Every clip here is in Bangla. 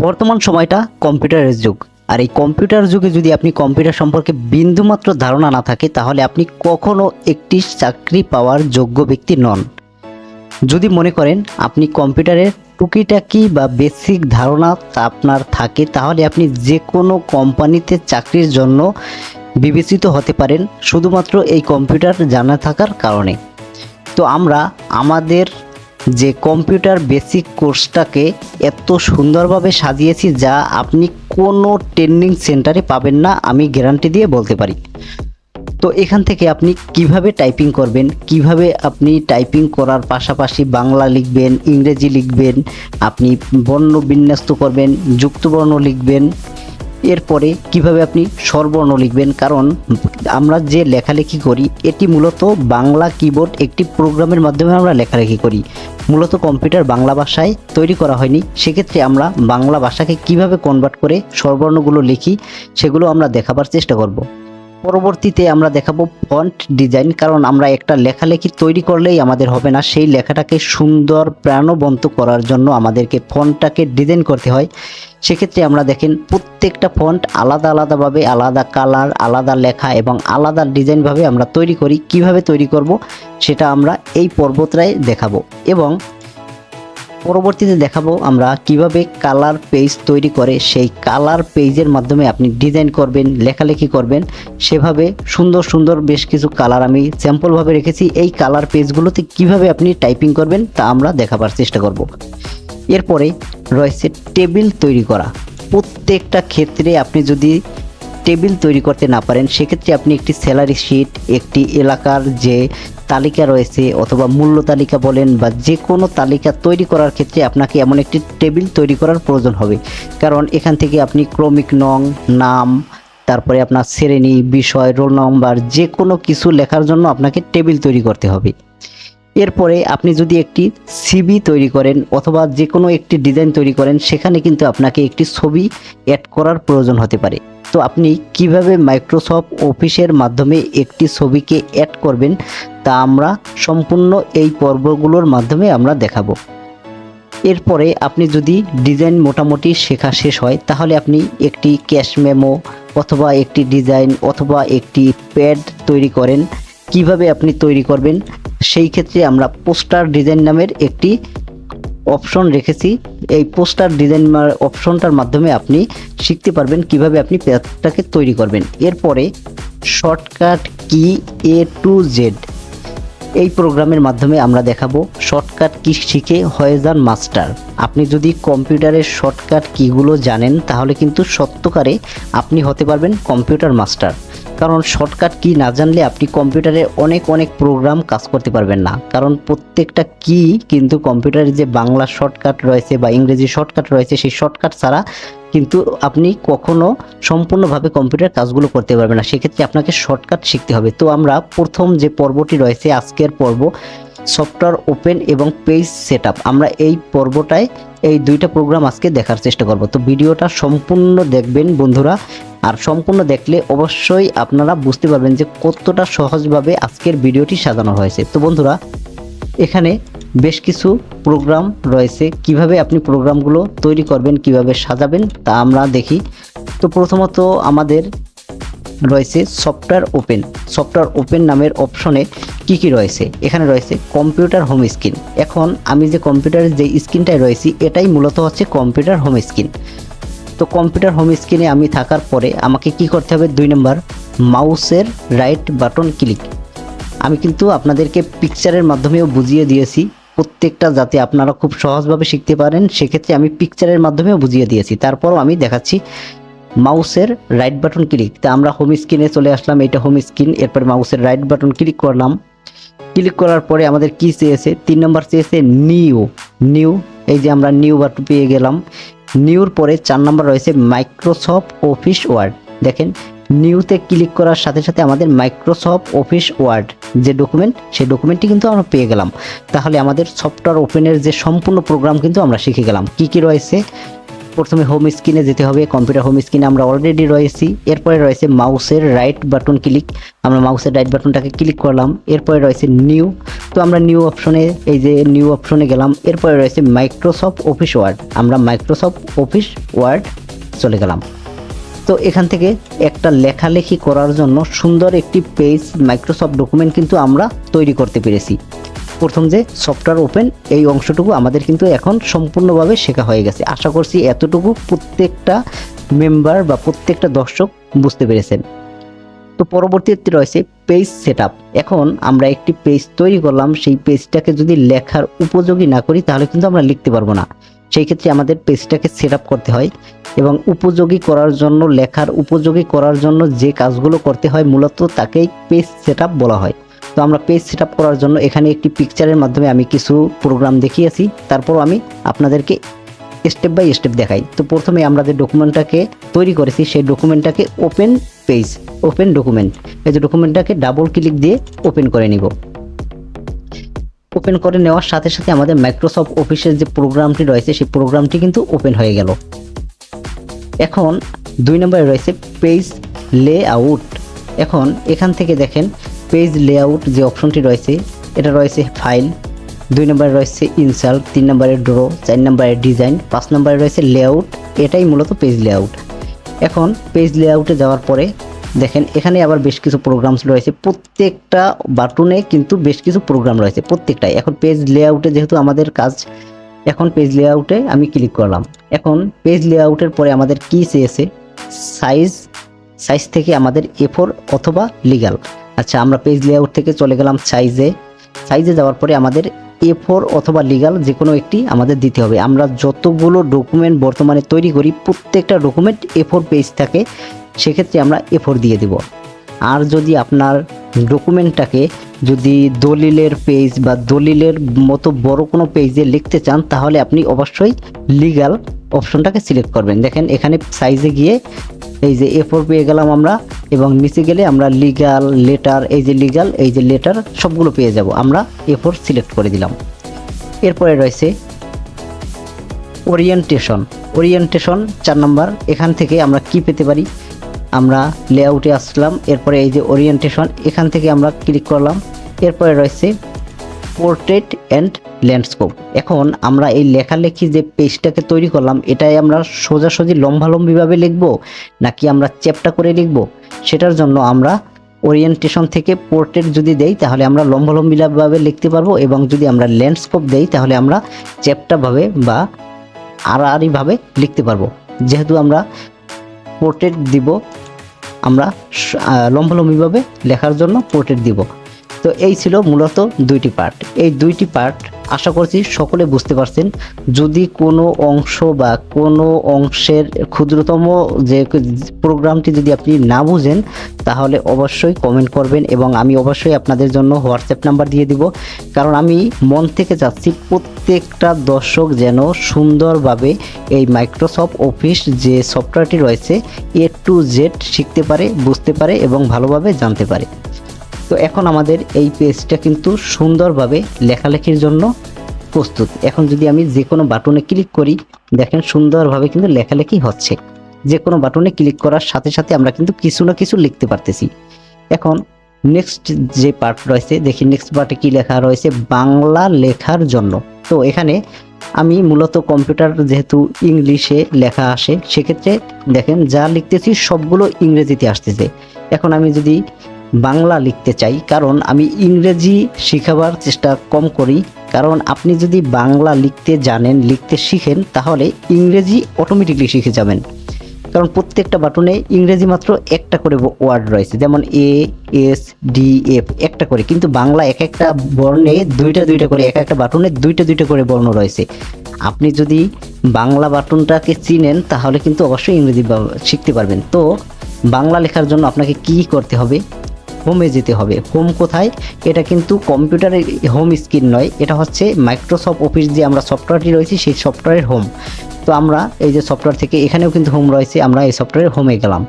বর্তমান সময়টা কম্পিউটারের যুগ, আর এই কম্পিউটার যুগে যদি আপনি কম্পিউটার সম্পর্কে বিন্দুমাত্র ধারণা না থাকে তাহলে আপনি কখনো একটি চাকরি পাওয়ার যোগ্য ব্যক্তি নন। যদি মনে করেন আপনি কম্পিউটারের টুকিটাকি বা বেসিক ধারণা আপনার থাকে তাহলে আপনি যে কোনো কোম্পানিতে চাকরির জন্য বিবেচিত হতে পারেন শুধুমাত্র এই কম্পিউটার জানা থাকার কারণে। তো আমরা আমাদের যে কম্পিউটার বেসিক কোর্সটাকে এত সুন্দরভাবে সাজিয়েছি যা আপনি কোনো ট্রেনিং সেন্টারে পাবেন না, আমি গ্যারান্টি দিয়ে বলতে পারি। তো এখান থেকে আপনি কিভাবে টাইপিং করবেন, কিভাবে আপনি টাইপিং করার পাশাপাশি বাংলা লিখবেন, ইংরেজি লিখবেন, আপনি বর্ণ বিন্যস্ত করবেন, যুক্তবর্ণ লিখবেন, এরপরে কিভাবে আপনি স্বরবর্ণ লিখবেন। কারণ আমরা যে লেখালেখি করি এটি মূলত বাংলা কিবোর্ড একটি প্রোগ্রামের মাধ্যমে আমরা লেখালেখি করি, মূলত কম্পিউটার বাংলা ভাষায় তৈরি করা হয়নি। সেক্ষেত্রে আমরা বাংলা ভাষাকে কিভাবে কনভার্ট করে স্বরবর্ণগুলো লিখি সেগুলো আমরা দেখাবার চেষ্টা করব। পরবর্তীতে আমরা দেখাবো ফন্ট ডিজাইন, কারণ আমরা একটা লেখালেখি তৈরি করলেই আমাদের হবে না, সেই লেখাটাকে সুন্দর প্রাণবন্ত করার জন্য আমাদেরকে ফন্টটাকে ডিজাইন করতে হয়। সেক্ষেত্রে আমরা দেখেন প্রত্যেকটা ফন্ট আলাদা আলাদাভাবে আলাদা কালার, আলাদা লেখা এবং আলাদা ডিজাইনভাবে আমরা তৈরি করি। কিভাবে তৈরি করব সেটা আমরা এই পর্বটায় দেখাবো, এবং পরবর্তীতে দেখাবো আমরা কিভাবে কালার পেজ তৈরি করে সেই কালার পেজের মাধ্যমে আপনি ডিজাইন করবেন, লেখালেখি করবেন। সেভাবে সুন্দর সুন্দর বেশ কিছু কালার আমি স্যাম্পলভাবে রেখেছি। এই কালার পেজগুলোতে কিভাবে আপনি টাইপিং করবেন তা আমরা দেখাবার চেষ্টা করব। এরপরে রয়েছে টেবিল তৈরি করা। প্রত্যেকটা ক্ষেত্রে আপনি যদি টেবিল তৈরি করতে না পারেন সেক্ষেত্রে আপনি একটি স্যালারি শিট, একটি এলাকার যে তালিকা রয়েছে অথবা মূল্য তালিকা বলেন বা যে কোনো তালিকা তৈরি করার ক্ষেত্রে আপনাকে এমন একটি টেবিল তৈরি করার প্রয়োজন হবে। কারণ এখান থেকে আপনি ক্রমিক নং, নাম, তারপরে আপনার শ্রেণী, বিষয়, রোল নম্বর যে কোনো কিছু লেখার জন্য আপনাকে টেবিল তৈরি করতে হবে। এরপরে আপনি যদি একটি সিভি তৈরি করেন অথবা যে কোনো একটি ডিজাইন তৈরি করেন সেখানে কিন্তু আপনাকে একটি ছবি অ্যাড করার প্রয়োজন হতে পারে। তো আপনি কিভাবে মাইক্রোসফট অফিসের মাধ্যমে একটি ছবিকে অ্যাড করবেন তা আমরা সম্পূর্ণ এই পর্বগুলোর মাধ্যমে আমরা দেখাবো। এরপরে আপনি যদি ডিজাইন মোটামুটি শেখা শেষ হয় তাহলে আপনি একটি ক্যাশ মেমো অথবা একটি ডিজাইন অথবা একটি প্যাড তৈরি করেন। কিভাবে আপনি তৈরি করবেন সেই ক্ষেত্রে আমরা পোস্টার ডিজাইন নামের একটি অপশন রেখেছি। এই পোস্টার ডিজাইন অপশনটার মাধ্যমে আপনি শিখতে পারবেন কিভাবে আপনি প্যাডটাকে তৈরি করবেন। এরপরে shortcut key A to Z এই প্রোগ্রামের মাধ্যমে আমরা দেখাবো শর্টকাট কি শিখে হয়ে যান মাস্টার। আপনি যদি কম্পিউটারের শর্টকাট কিগুলো জানেন তাহলে কিন্তু সত্যকারে আপনি হতে পারবেন কম্পিউটার মাস্টার। কারণ শর্টকাট কি না জানলে আপনি কম্পিউটারে অনেক অনেক প্রোগ্রাম কাজ করতে পারবেন না। কারণ প্রত্যেকটা কি কিন্তু কম্পিউটারে যে বাংলা শর্টকাট রয়েছে বা ইংরেজি শর্টকাট রয়েছে সেই শর্টকাট ছাড়া কিন্তু আপনি কখনো সম্পূর্ণভাবে কম্পিউটার কাজগুলো করতে পারবেন না। সেক্ষেত্রে আপনাকে শর্টকাট শিখতে হবে। তো আমরা প্রথম যে পর্বটি রয়েছে আজকের পর্ব সফটওয়্যার ওপেন এবং পেজ সেটআপ, আমরা এই পর্বটায় এই দুইটা প্রোগ্রাম আজকে দেখার চেষ্টা করব। তো ভিডিওটা সম্পূর্ণ দেখবেন বন্ধুরা, আর সম্পূর্ণ দেখলে অবশ্যই আপনারা বুঝতে পারবেন যে কতটা সহজভাবে আজকের ভিডিওটি সাজানো হয়েছে। তো বন্ধুরা এখানে বেশ কিছু প্রোগ্রাম রয়েছে, কিভাবে আপনি প্রোগ্রামগুলো তৈরি করবেন, কিভাবে সাজাবেন তা আমরা দেখি। তো প্রথমত আমাদের রয়েছে সফটওয়্যার ওপেন নামের অপশনে কি রয়েছে। এখানে রয়েছে কম্পিউটার হোম স্ক্রিন। এখন আমি যে কম্পিউটারের যে স্ক্রিনটায় রয়েছি এটাই মূলত হচ্ছে কম্পিউটার হোম স্ক্রিন। তো কম্পিউটার হোম স্ক্রিনে আমি থাকার পরে আমাকে কি করতে হবে, 2 নম্বর মাউসের রাইট বাটন ক্লিক। আমি কিন্তু আপনাদেরকে পিকচারের মাধ্যমেও বুঝিয়ে দিয়েছি প্রত্যেকটা, যাতে আপনারা খুব সহজভাবে শিখতে পারেন সেক্ষেত্রে আমি পিকচারের মাধ্যমেও বুঝিয়ে দিয়েছি। তারপরও আমি দেখাচ্ছি মাউসের রাইট বাটন ক্লিক। তা আমরা হোম স্ক্রিনে চলে আসলাম, এটা হোম স্ক্রিন। এরপরে মাউসের রাইট বাটন ক্লিক করলাম। ক্লিক করার পরে আমাদের কি চেয়েছে, 3 নম্বর চেয়েছে নিউ। এই যে আমরা নিউ বাটন পেয়ে গেলাম। নিউর পরে 4 নম্বর রয়েছে মাইক্রোসফট অফিস ওয়ার্ড। দেখেন নিউতে ক্লিক করার সাথে সাথে আমাদের মাইক্রোসফট অফিস ওয়ার্ড যে ডকুমেন্ট সেই ডকুমেন্টটি কিন্তু আমরা পেয়ে গেলাম। তাহলে আমাদের সফটওয়্যার ওপেনের যে সম্পূর্ণ প্রোগ্রাম কিন্তু আমরা শিখে গেলাম। কি রয়েছে, প্রথমে হোম স্ক্রিনে যেতে হবে, কম্পিউটার হোম স্ক্রিনে আমরা অলরেডি রয়েছি। এরপরে রয়েছে মাউসের রাইট বাটন ক্লিক, আমরা মাউসের রাইট বাটনটাকে ক্লিক করলাম। এরপরে রয়েছে নিউ, তো আমরা নিউ অপশনে, এই যে নিউ অপশনে গেলাম। এরপরে রয়েছে মাইক্রোসফট অফিস ওয়ার্ড, আমরা মাইক্রোসফট অফিস ওয়ার্ড চলে গেলাম। তো এখান থেকে একটা লেখালেখি করার জন্য সুন্দর একটি পেজ মাইক্রোসফট ডকুমেন্ট কিন্তু আমরা তৈরি করতে পেরেছি। প্রথম যে সফটওয়্যার ওপেন, এই অংশটুকু আমাদের কিন্তু এখন সম্পূর্ণভাবে শেখা হয়ে গেছে। আশা করছি এতটুকু প্রত্যেকটা মেম্বার বা প্রত্যেকটা দর্শক বুঝতে পেরেছেন। তো পরবর্তীতে রয়েছে পেজ সেটআপ। এখন আমরা একটি পেজ তৈরি করলাম, সেই পেজটাকে যদি লেখার উপযোগী না করি তাহলে কিন্তু আমরা লিখতে পারবো না। সেই ক্ষেত্রে আমাদের পেজটাকে সেটআপ করতে হয়, এবং উপযোগী করার জন্য, লেখার উপযোগী করার জন্য যে কাজগুলো করতে হয় মূলত তাকেই পেজ সেটআপ বলা হয়। তো আমরা পেজ সেটআপ করার জন্য এখানে একটি পিকচারের মাধ্যমে আমি কিছু প্রোগ্রাম দেখিয়েছি, তারপর আমি আপনাদেরকে স্টেপ বাই স্টেপ দেখাই। তো প্রথমে আমরা যে ডকুমেন্টটাকে তৈরি করেছি সেই ডকুমেন্টটাকে ওপেন পেজ, ওপেন ডকুমেন্ট, এই যে ডকুমেন্টটাকে ডাবল ক্লিক দিয়ে ওপেন করে নিব। ওপেন করে নেওয়ার সাথে সাথে আমাদের মাইক্রোসফট অফিসের যে প্রোগ্রামটি রয়েছে সেই প্রোগ্রামটি কিন্তু ওপেন হয়ে গেল। এখন 2 নম্বরে রয়েছে পেজ লেআউট। এখন এখান থেকে দেখেন পেজ লেআউট যে অপশনটি রয়েছে, এটা রয়েছে ফাইল, 2 নম্বরে রয়েছে ইনসার্ট, 3 নম্বরে ড্র, 4 নম্বরে ডিজাইন, 5 নম্বরে রয়েছে লেআউট। এটাই মূলত পেজ লেআউট। এখন পেজ লেআউটে যাওয়ার পরে দেখেন এখানে আবার বেশ কিছু প্রোগ্রামস রয়েছে, প্রত্যেকটা বাটনে কিন্তু বেশ কিছু প্রোগ্রাম রয়েছে প্রত্যেকটাই। এখন পেজ লেআউটে যেহেতু আমাদের কাজ, এখন পেজ লেআউটে আমি ক্লিক করলাম। এখন পেজ লেআউটের পরে আমাদের কি চেয়েছে, সাইজ থেকে আমাদের A4 অথবা লিগ্যাল। আচ্ছা, আমরা পেজ লেআউট থেকে চলে গেলাম সাইজে যাওয়ার পরে আমাদের A4 অথবা লিগ্যাল যে কোনো একটি আমাদের দিতে হবে। আমরা যতগুলো ডকুমেন্ট বর্তমানে তৈরি করি প্রত্যেকটা ডকুমেন্ট A4 পেজ থাকে, সেক্ষেত্রে আমরা A4 দিয়ে দিব। আর যদি আপনার ডকুমেন্টটাকে যদি দলিলের পেজ বা দলিলের মতো বড় কোনো পেজে লিখতে চান তাহলে আপনি অবশ্যই লিগ্যাল অপশনটাকে সিলেক্ট করবেন। দেখেন এখানে সাইজে গিয়ে এই যে A4 পেয়ে গেলাম আমরা, এবং নিচে গেলে আমরা লিগ্যাল, লেটার, এই যে লিগ্যাল, এই যে লেটার সবগুলো পেয়ে যাব। আমরা A4 সিলেক্ট করে দিলাম। এরপরে রয়েছে ওরিয়েন্টেশন। 4 নাম্বার, এখান থেকে আমরা কি পেতে পারি, আমরা লেআউটে আসলাম, এরপরে এই যে ওরিয়েন্টেশন, এখান থেকে আমরা ক্লিক করলাম। এরপরে রয়েছে পোর্ট্রেট অ্যান্ড ল্যান্ডস্কেপ। এখন আমরা এই লেখালেখি যে পেজটাকে তৈরি করলাম এটাই আমরা সোজাসুজি লম্বালম্বিভাবে লিখব নাকি আমরা চ্যাপ্টা করে লিখব, সেটার জন্য আমরা ওরিয়েন্টেশন থেকে পোর্ট্রেট যদি দেই তাহলে আমরা লম্বালম্বিভাবে লিখতে পারবো, এবং যদি আমরা ল্যান্ডস্কেপ দেই তাহলে আমরা চ্যাপ্টাভাবে বা আড়াআড়িভাবে লিখতে পারবো। যেহেতু আমরা পোর্ট্রেট দিব, আমরা লম্বালম্বিভাবে লেখার জন্য পোর্ট্রেট দিব। তো এই ছিল মূলত 2টি পার্ট। এই 2টি পার্ট আশা করছি সকলে বুঝতে পারছেন। যদি কোনো অংশ বা কোনো অংশের ক্ষুদ্রতম যে প্রোগ্রামটি যদি আপনি না বুঝেন তাহলে অবশ্যই কমেন্ট করবেন, এবং আমি অবশ্যই আপনাদের জন্য হোয়াটসঅ্যাপ নাম্বার দিয়ে দিব। কারণ আমি মন থেকে চাচ্ছি প্রত্যেকটা দর্শক যেন সুন্দরভাবে এই মাইক্রোসফট অফিস যে সফটওয়্যারটি রয়েছে A to Z শিখতে পারে, বুঝতে পারে এবং ভালোভাবে জানতে পারে। তো এখন আমাদের এই পেজটা কিন্তু সুন্দরভাবে লেখালেখির জন্য প্রস্তুত। এখন যদি আমি যে কোনো বাটনে ক্লিক করি দেখেন সুন্দরভাবে কিন্তু লেখালেখি হচ্ছে। যে কোনো বাটনে ক্লিক করার সাথে সাথে আমরা কিন্তু কিছু না কিছু লিখতে পারতেছি। এখন নেক্সট যে পার্ট রয়েছে দেখি, নেক্সট পার্টে কি লেখা রয়েছে, বাংলা লেখার জন্য। তো এখানে আমি মূলত কম্পিউটার যেহেতু ইংলিশে লেখা আসে, সেক্ষেত্রে দেখেন যা লিখতেছি সবগুলো ইংরেজিতে আসতেছে। এখন আমি যদি বাংলা লিখতে চাই, কারণ আমি ইংরেজি শেখাবার চেষ্টা কম করি, কারণ আপনি যদি বাংলা লিখতে জানেন, লিখতে শিখেন তাহলে ইংরেজি অটোমেটিকলি শিখে যাবেন। কারণ প্রত্যেকটা বাটনে ইংরেজি মাত্র একটা করে ওয়ার্ড রয়েছে, যেমন A, S, D, F একটা করে, কিন্তু বাংলা এক একটা বর্ণে দুইটা করে, এক একটা বাটনে দুইটা করে বর্ণ রয়েছে। আপনি যদি বাংলা বাটনটাকে চিনেন তাহলে কিন্তু অবশ্যই ইংরেজি শিখতে পারবেন। তো বাংলা লেখার জন্য আপনাকে কি করতে হবে, হোমে যেতে হবে। হোম কোথায়, এটা কিন্তু কম্পিউটারের হোম স্ক্রিন নয়, এটা হচ্ছে মাইক্রোসফট অফিস যে আমরা সফটওয়্যারটি রয়েছে সেই সফটওয়্যারের হোম। তো আমরা এই যে সফটওয়্যার থেকে এখানেও কিন্তু হোম রয়েছে, আমরা এই সফটওয়্যারের হোমে গেলাম।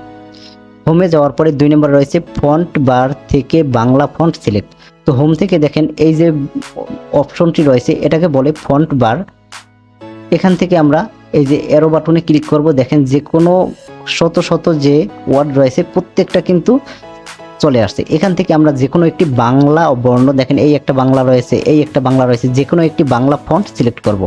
হোমে যাওয়ার পরে 2 নম্বর রয়েছে ফন্ট বার থেকে বাংলা ফন্ট সিলেক্ট। তো হোম থেকে দেখেন এই যে অপশনটি রয়েছে এটাকে বলে ফন্ট বার। এখান থেকে আমরা এই যে এরো বাটনে ক্লিক করব, দেখেন যে কোনো শত শত যে ওয়ার্ড রয়েছে প্রত্যেকটা কিন্তু চলে আসছে। এখান থেকে আমরা যে কোনো একটি বাংলা বর্ণ, দেখেন এই একটা বাংলা রয়েছে, এই একটা বাংলা রয়েছে, যে কোনো একটি বাংলা ফন্ট সিলেক্ট করব।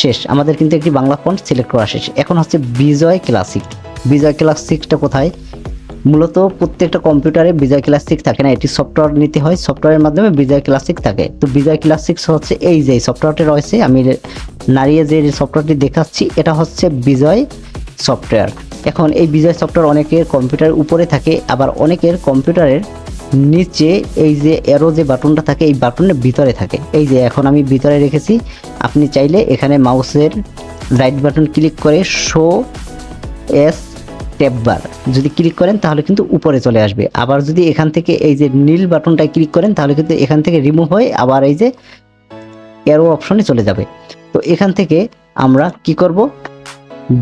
শেষ, আমাদের কিন্তু একটি বাংলা ফন্ট সিলেক্ট করা শেষ। এখন হচ্ছে বিজয় ক্লাসিক। বিজয় ক্লাসিকটা কোথায়? মূলত প্রত্যেকটা কম্পিউটারে বিজয় ক্লাসিক থাকে না, এটি সফটওয়্যার নিতে হয়, সফটওয়্যারের মাধ্যমে বিজয় ক্লাসিক থাকে। তো বিজয় ক্লাসিক হচ্ছে এই যে সফটওয়্যারটি রয়েছে, আমি নাড়িয়ে যে সফটওয়্যারটি দেখাচ্ছি এটা হচ্ছে বিজয় সফটওয়্যার। এখন এই বিজয় সফটওয়্যার অনেকের কম্পিউটারের উপরে থাকে, আবার অনেকের কম্পিউটারের নিচে এই যে এরো যে বাটনটা থাকে এই বাটনের ভিতরে থাকে। এই যে এখন আমি ভিতরে রেখেছি, আপনি চাইলে এখানে মাউসের রাইট বাটন ক্লিক করে শো এস ট্যাব বার যদি ক্লিক করেন তাহলে কিন্তু উপরে চলে আসবে। আবার যদি এখান থেকে এই যে নীল বাটনটায় ক্লিক করেন তাহলে কিন্তু এখান থেকে রিমুভ হয়ে আবার এই যে এরো অপশনে চলে যাবে। তো এখান থেকে আমরা কি করব,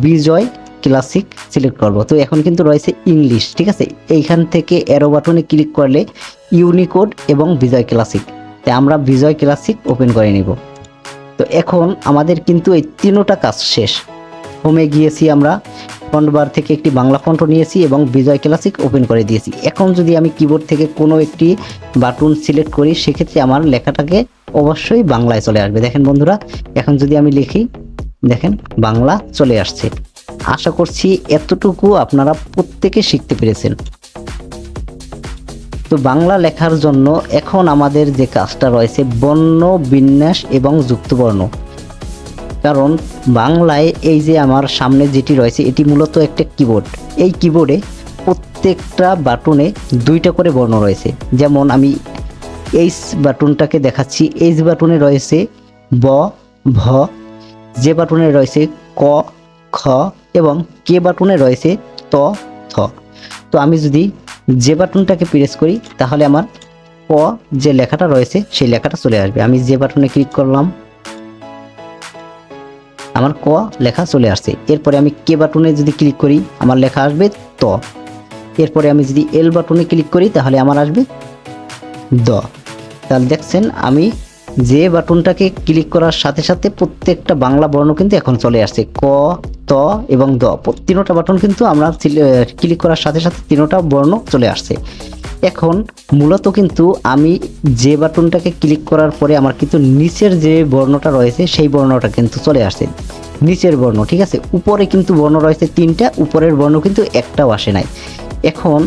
বিজয় ক্লাসিক সিলেক্ট করব। তো এখন কিন্তু রয়েছে ইংলিশ, ঠিক আছে। এইখান থেকে এরো বাটনে ক্লিক করলে ইউনিকোড এবং বিজয় ক্লাসিক, তাই আমরা বিজয় ক্লাসিক ওপেন করে নিব। তো এখন আমাদের কিন্তু এই তিনটা কাজ শেষ। হোমে গিয়েছি, আমরা ফন্ট বার থেকে একটি বাংলা ফন্টও নিয়েছি এবং বিজয় ক্লাসিক ওপেন করে দিয়েছি। এখন যদি আমি কিবোর্ড থেকে কোনো একটি বাটন সিলেক্ট করি সেক্ষেত্রে আমার লেখাটাকে অবশ্যই বাংলায় চলে আসবে। দেখেন বন্ধুরা, এখন যদি আমি লিখি, দেখেন বাংলা চলে আসছে। আশা করছি এতটুকু আপনারা প্রত্যেকে শিখতে পেরেছেন। তো বাংলা লেখার জন্য এখন আমাদের যে কাজটা রয়েছে বর্ণ বিন্যাস এবং যুক্তবর্ণ। কারণ বাংলায় এই যে আমার সামনে যেটি রয়েছে এটি মূলত একটা কিবোর্ড। এই কিবোর্ডে প্রত্যেকটা বাটনে দুইটা করে বর্ণ রয়েছে। যেমন আমি এইচ বাটনটাকে দেখাচ্ছি, এইচ বাটনে রয়েছে ব, ভ, যে বাটনে রয়েছে ক, খ এবং কে বাটনে রয়েছে ত, থ। তো আমি যদি যে বাটনটাকে প্রেস করি তাহলে আমার ক যে লেখাটা রয়েছে সেই লেখাটা চলে আসবে। আমি যে বাটনে ক্লিক করলাম, আমার ক লেখা চলে আসছে। এরপরে আমি কে বাটনে যদি ক্লিক করি আমার লেখা আসবে ত। এরপরে আমি যদি এল বাটনে ক্লিক করি তাহলে আমার আসবে দ। তাহলে দেখছেন আমি যে বাটনটাকে ক্লিক করার সাথে সাথে প্রত্যেকটা বাংলা বর্ণ কিন্তু এখন চলে আসছে, ক, ত এবং দ। তিনটা বাটন কিন্তু আমরা ক্লিক করার সাথে সাথে তিনটা বর্ণ চলে আসছে। এখন মূলত কিন্তু আমি যে বাটনটাকে ক্লিক করার পরে আমার কিন্তু নিচের যে বর্ণটা রয়েছে সেই বর্ণটা কিন্তু চলে আসছে, নিচের বর্ণ, ঠিক আছে। উপরে কিন্তু বর্ণ রয়েছে তিনটা, উপরের বর্ণ কিন্তু একটাও আসে নাই। এখন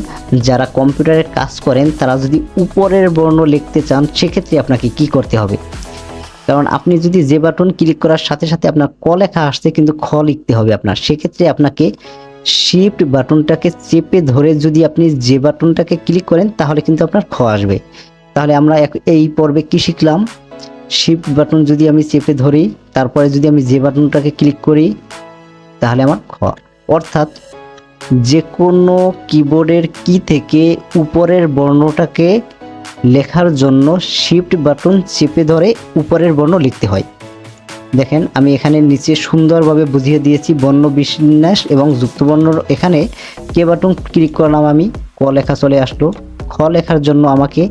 যারা কম্পিউটারে কাজ করেন তারা যদি উপরের বর্ণ লিখতে চান সেক্ষেত্রে আপনাকে কি করতে হবে, কারণ আপনি যদি যে বাটন ক্লিক করার সাথে সাথে আপনার ক লেখা আসছে কিন্তু খ লিখতে হবে আপনার, সেক্ষেত্রে আপনাকে শিফট বাটনটাকে চেপে ধরে যদি আপনি যে বাটনটাকে ক্লিক করেন তাহলে কিন্তু আপনার খ আসবে। তাহলে আমরা এই পর্বে কি শিখলাম, শিফট বাটন যদি আমি চেপে ধরি তারপরে যদি আমি যে বাটনটাকে ক্লিক করি তাহলে আমার খ। অর্থাৎ যে কোনো কিবোর্ডের কি থেকে উপরের বর্ণটাকে লেখার জন্য শিফট বাটন চেপে ধরে উপরের বর্ণ লিখতে হয়। দেখেন আমি এখানে নিচে সুন্দরভাবে বুঝিয়ে দিয়েছি বর্ণ বিন্যাস এবং যুক্তবর্ণ। এখানে কে বাটন ক্লিক করলাম, আমি ক লেখা চলে আসলো। খ লেখার জন্য আমাকে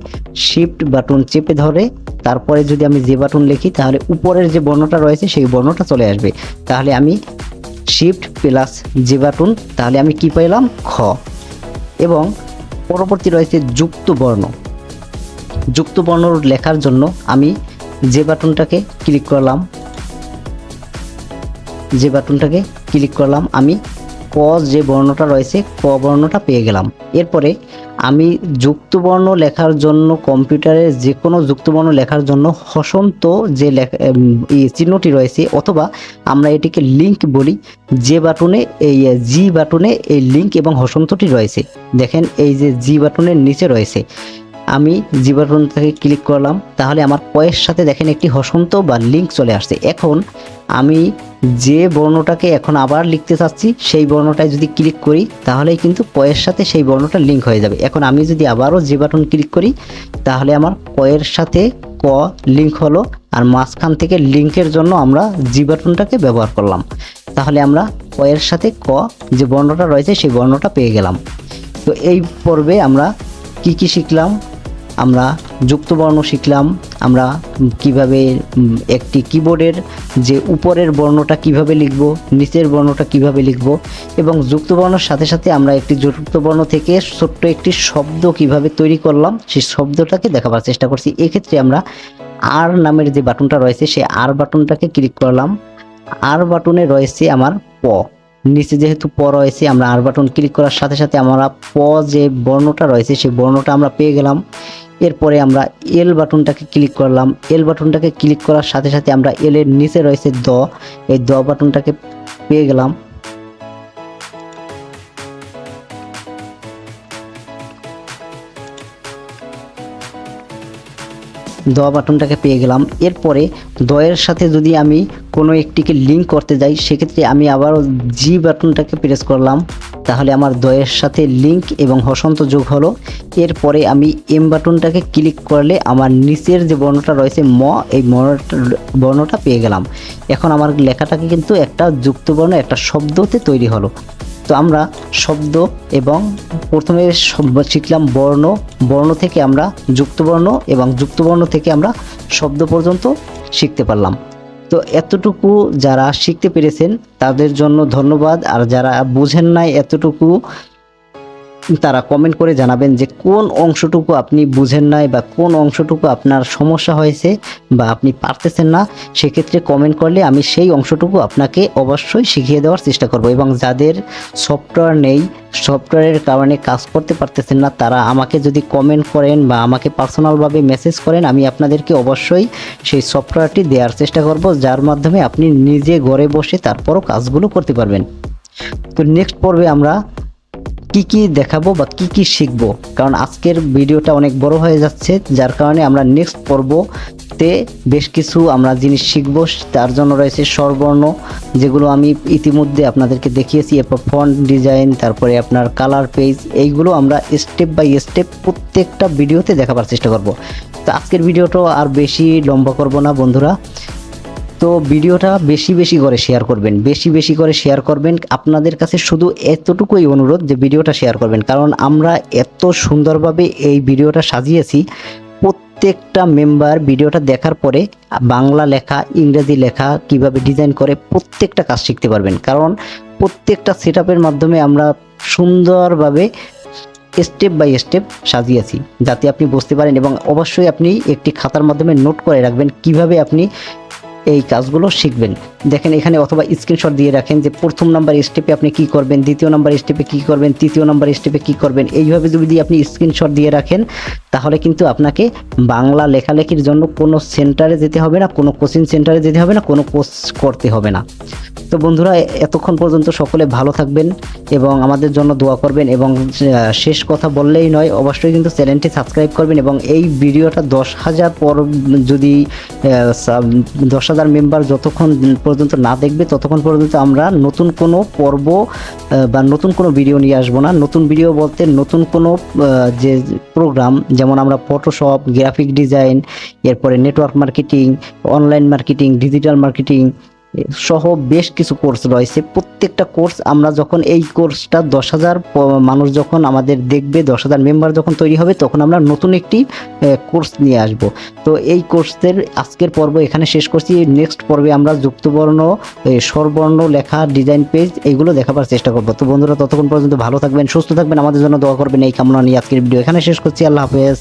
শিফট বাটন চেপে ধরে তারপরে যদি আমি যে বাটন লিখি তাহলে উপরের যে বর্ণটা রয়েছে সেই বর্ণটা চলে আসবে। তাহলে আমি শিফট প্লাস যে বাটন, তাহলে আমি কি পেলাম, খ। এবং পরবর্তী রয়েছে যুক্তবর্ণ। যুক্তবর্ণ লেখার জন্য আমি যে বাটনটাকে ক্লিক করলাম, যে বাটনটাকে ক্লিক করলাম আমি ক যে বর্ণটা রয়েছে ক বর্ণটা পেয়ে গেলাম। এরপরে আমি যুক্তবর্ণ লেখার জন্য কম্পিউটারে যে কোনো যুক্তবর্ণ লেখার জন্য হসন্ত যে চিহ্নটি রয়েছে অথবা আমরা এটিকে লিঙ্ক বলি, যে বাটনে এই জি বাটনে এই লিঙ্ক এবং হসন্তটি রয়েছে। দেখেন এই যে জি বাটনের নিচে রয়েছে, আমি জি বাটনটাকে ক্লিক করলাম তাহলে আমার কয়ের সাথে দেখেন একটি হসন্ত বা লিঙ্ক চলে আসছে। এখন আমি যে বর্ণটাকে এখন আবার লিখতে চাচ্ছি সেই বর্ণটায় যদি ক্লিক করি তাহলেই কিন্তু কয়ের সাথে সেই বর্ণটা লিঙ্ক হয়ে যাবে। এখন আমি যদি আবারও যে বাটন ক্লিক করি তাহলে আমার কয়ের সাথে ক লিঙ্ক হলো, আর মাঝখান থেকে লিঙ্কের জন্য আমরা জি বাটনটাকে ব্যবহার করলাম। তাহলে আমরা কয়ের সাথে ক যে বর্ণটা রয়েছে সেই বর্ণটা পেয়ে গেলাম। তো এই পর্বে আমরা কি শিখলাম, আমরা যুক্তবর্ণ শিখলাম, আমরা কিভাবে একটি কিবোর্ডের যে উপরের বর্ণটা কিভাবে লিখব, নিচের বর্ণটা কিভাবে লিখব, এবং যুক্তবর্ণের সাথে সাথে আমরা একটি যুক্তবর্ণ থেকে ছোট্ট একটি শব্দ কিভাবে তৈরি করলাম সেই শব্দটাকে দেখাবার চেষ্টা করছি। এক্ষেত্রে আমরা আর নামের যে বাটনটা রয়েছে সেই আর বাটনটাকে ক্লিক করলাম। আর বাটনে রয়েছে আমার প, নিচে যেহেতু প রয়েছে আমরা আর বাটন ক্লিক করার সাথে সাথে আমরা প যে বর্ণটা রয়েছে সেই বর্ণটা আমরা পেয়ে গেলাম। এরপরে আমরা এল বাটনটাকে ক্লিক করলাম। এল বাটনটাকে ক্লিক করার সাথে সাথে আমরা এল এর নিচে রয়েছে দ, এই দ বাটনটাকে পেয়ে গেলাম। দ বাটনটাকে পেয়ে গেলাম। এরপরে দয়ের সাথে যদি আমি কোনো একটিকে লিঙ্ক করতে যাই সেক্ষেত্রে আমি আবারও জি বাটনটাকে প্রেস করলাম, তাহলে আমার দয়ের সাথে লিঙ্ক এবং হসন্ত যোগ হলো। এরপরে আমি এম বাটনটাকে ক্লিক করলে আমার নিচের যে বর্ণটা রয়েছে ম, এই বর্ণটা পেয়ে গেলাম। এখন আমার লেখাটাকে কিন্তু একটা যুক্তবর্ণ একটা শব্দতে তৈরি হলো। তো আমরা শব্দ এবং প্রথমে শিখলাম বর্ণ, বর্ণ থেকে আমরা যুক্তবর্ণ এবং যুক্তবর্ণ থেকে আমরা শব্দ পর্যন্ত শিখতে পারলাম। তো এতটুকু যারা শিখতে পেরেছেন তাদের জন্য ধন্যবাদ, আর যারা বুঝেন নাই এতটুকু তারা কমেন্ট করে জানাবেন যে কোন অংশটুকু আপনি বুঝেন নাই বা কোন অংশটুকু আপনার সমস্যা হয়েছে বা আপনি পারতেছেন না। সেক্ষেত্রে কমেন্ট করলে আমি সেই অংশটুকু আপনাকে অবশ্যই শিখিয়ে দেওয়ার চেষ্টা করব। এবং যাদের সফটওয়্যার নেই, সফটওয়্যারের কারণে কাজ করতে পারতেছেন না, তারা আমাকে যদি কমেন্ট করেন বা আমাকে পার্সোনালভাবে মেসেজ করেন, আমি আপনাদেরকে অবশ্যই সেই সফটওয়্যারটি দেওয়ার চেষ্টা করব, যার মাধ্যমে আপনি নিজে ঘরে বসে তারপরও কাজগুলো করতে পারবেন। তো নেক্সট পর্বে আমরা কি কি দেখাবো বা কি কি শিখবো, কারণ আজকের ভিডিওটা অনেক বড় হয়ে যাচ্ছে, যার কারণে আমরা নেক্সট পর্বতে বেশ কিছু আমরা জিনিস শিখবো। তার জন্য রয়েছে স্বরবর্ণ, যেগুলো আমি ইতিমধ্যে আপনাদেরকে দেখিয়েছি, এরপর ফন্ট ডিজাইন, তারপরে আপনার কালার পেজ, এইগুলো আমরা স্টেপ বাই স্টেপ প্রত্যেকটা ভিডিওতে দেখাবার চেষ্টা করব। তো আজকের ভিডিওটা আর বেশি লম্বা করব না বন্ধুরা, তো ভিডিওটা বেশি বেশি করে শেয়ার করবেন, বেশি বেশি করে শেয়ার করবেন। আপনাদের কাছে শুধু এতটুকুই অনুরোধ যে ভিডিওটা শেয়ার করবেন, কারণ আমরা এত সুন্দরভাবে এই ভিডিওটা সাজিয়েছি, প্রত্যেকটা মেম্বার ভিডিওটা দেখার পরে বাংলা লেখা, ইংরেজি লেখা কিভাবে ডিজাইন করে প্রত্যেকটা কাজ শিখতে পারবেন। কারণ প্রত্যেকটা সেটআপের মাধ্যমে আমরা সুন্দরভাবে স্টেপ বাই স্টেপ সাজিয়েছি, যাতে আপনি বুঝতে পারেন। এবং অবশ্যই আপনি একটি খাতার মাধ্যমে নোট করে রাখবেন কিভাবে আপনি এই কাজগুলো শিখবেন। দেখেন এখানে, অথবা স্ক্রিনশট দিয়ে রাখেন যে প্রথম নাম্বার স্টেপে আপনি কি করবেন, দ্বিতীয় নাম্বার স্টেপে কি করবেন, তৃতীয় নাম্বার স্টেপে কি করবেন। এইভাবে যদি আপনি স্ক্রিনশট দিয়ে রাখেন তাহলে কিন্তু আপনাকে বাংলা লেখালেখির জন্য কোনো সেন্টারে যেতে হবে না, কোনো কোচিং সেন্টারে যেতে হবে না, কোনো কোর্স করতে হবে না। তো বন্ধুরা, এতক্ষণ পর্যন্ত সকলে ভালো থাকবেন এবং আমাদের জন্য দোয়া করবেন। এবং শেষ কথা বললেই নয়, অবশ্যই কিন্তু চ্যানেলটি সাবস্ক্রাইব করবেন। এবং এই ভিডিওটা 10,000 পর যদি 10,000 মেম্বার যতক্ষণ পর্যন্ত না দেখবে ততক্ষণ পর্যন্ত আমরা নতুন কোনো পর্ব বা নতুন কোনো ভিডিও নিয়ে আসবো না। নতুন ভিডিও বলতে নতুন কোনো যে প্রোগ্রাম, যেমন আমরা ফটোশপ, গ্রাফিক ডিজাইন, এরপরে network marketing, online marketing, digital marketing সহ বেশ কিছু কোর্স রয়েছে। প্রত্যেকটা কোর্স আমরা যখন এই কোর্সটা 10,000 মানুষ যখন আমাদের দেখবে, 10,000 মেম্বার যখন তৈরি হবে, তখন আমরা নতুন একটি কোর্স নিয়ে আসব। তো এই কোর্সের আজকের পর্ব এখানে শেষ করছি। নেক্সট পর্বে আমরা যুক্তবর্ণ, স্বরবর্ণ লেখা, ডিজাইন পেজ এইগুলো দেখাবার চেষ্টা করব। তো বন্ধুরা, ততক্ষণ পর্যন্ত ভালো থাকবেন, সুস্থ থাকবেন, আমাদের জন্য দোয়া করবেন, এই কামনা নিয়ে আজকের ভিডিও এখানে শেষ করছি। আল্লাহ হাফেজ।